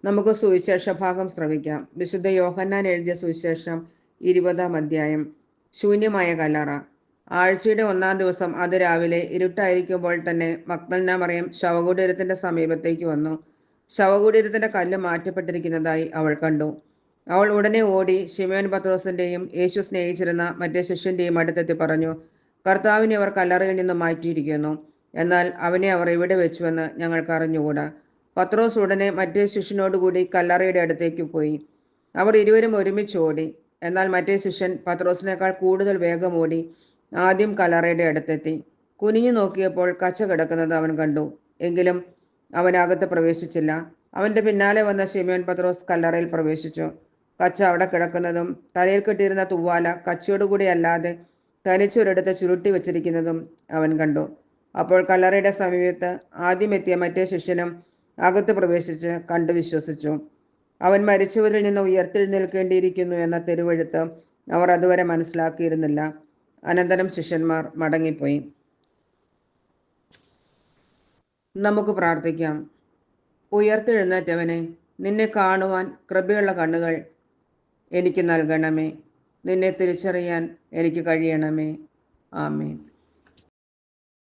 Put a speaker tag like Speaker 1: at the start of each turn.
Speaker 1: നമുക്ക് സുവിശേഷ ഭാഗം ശ്രവിക്കാം. വിശുദ്ധ യോഹന്നാൻ എഴുതിയ സുവിശേഷം 20-ാം അധ്യായം. ശൂന്യമായ കല്ലറ. ആഴ്ചയുടെ 1-ാം ദിവസം അതിരാവിലെ ഇരുട്ടായിരിക്കുമ്പോൾ തന്നെ മഗ്ദലന മറിയം ശവകുടീരത്തിന്റെ സമീപത്തേക്ക് വന്നു. ശവകുടീരത്തിന്റെ കല്ല് മാറ്റപ്പെട്ടിരിക്കുന്നതായി അവൾ കണ്ടു. അവൾ ഉടനെ ഓടി ശിമോൻ പത്രോസിന്റെയും യേശു സ്നേഹിച്ചിരുന്ന മറ്റേ ശിഷ്യന്റെയും അടുത്തെത്തി പറഞ്ഞു, കർത്താവിനെ അവർ കല്ലറയിൽ നിന്ന് മാറ്റിയിരിക്കുന്നു. എന്നാൽ അവനെ അവർ എവിടെ വെച്ചുവെന്ന് ഞങ്ങൾക്ക് അറിഞ്ഞുകൂടാ. പത്രോസ് ഉടനെ മറ്റേ ശിഷ്യനോടുകൂടി കല്ലറയുടെ അടുത്തേക്ക് പോയി. അവർ ഇരുവരും ഒരുമിച്ച് ഓടി. എന്നാൽ മറ്റേ ശിഷ്യൻ പത്രോസിനേക്കാൾ കൂടുതൽ വേഗം ഓടി ആദ്യം കല്ലറയുടെ അടുത്തെത്തി. കുനിഞ്ഞു നോക്കിയപ്പോൾ കച്ച കിടക്കുന്നത് അവൻ കണ്ടു. എങ്കിലും അവനകത്ത് പ്രവേശിച്ചില്ല. അവന്റെ പിന്നാലെ വന്ന ശിമോൻ പത്രോസ് കല്ലറയിൽ പ്രവേശിച്ചു. കച്ച അവിടെ കിടക്കുന്നതും തലയിൽ കെട്ടിയിരുന്ന തൂവാല കച്ചയോടുകൂടി അല്ലാതെ തനിച്ചൊരിടത്ത് ചുരുട്ടി വച്ചിരിക്കുന്നതും അവൻ കണ്ടു. അപ്പോൾ കല്ലറയുടെ സമീപത്ത് ആദ്യമെത്തിയ മറ്റേ ശിഷ്യനും അകത്ത് പ്രവേശിച്ച് കണ്ടു വിശ്വസിച്ചു. അവൻ മരിച്ചവരിൽ നിന്ന് ഉയർത്തെഴുന്നേൽക്കേണ്ടിയിരിക്കുന്നു എന്ന തിരുവെഴുത്ത് അവർ അതുവരെ മനസ്സിലാക്കിയിരുന്നില്ല. അനന്തരം ശിഷ്യന്മാർ മടങ്ങിപ്പോയി. നമുക്ക് പ്രാർത്ഥിക്കാം. ഉയർത്തെഴുന്നേറ്റവനെ, നിന്നെ കാണുവാൻ കൃപയുള്ള കണ്ണുകൾ എനിക്ക് നൽകണമേ. നിന്നെ തിരിച്ചറിയാൻ എനിക്ക് കഴിയണമേ. ആമേൻ.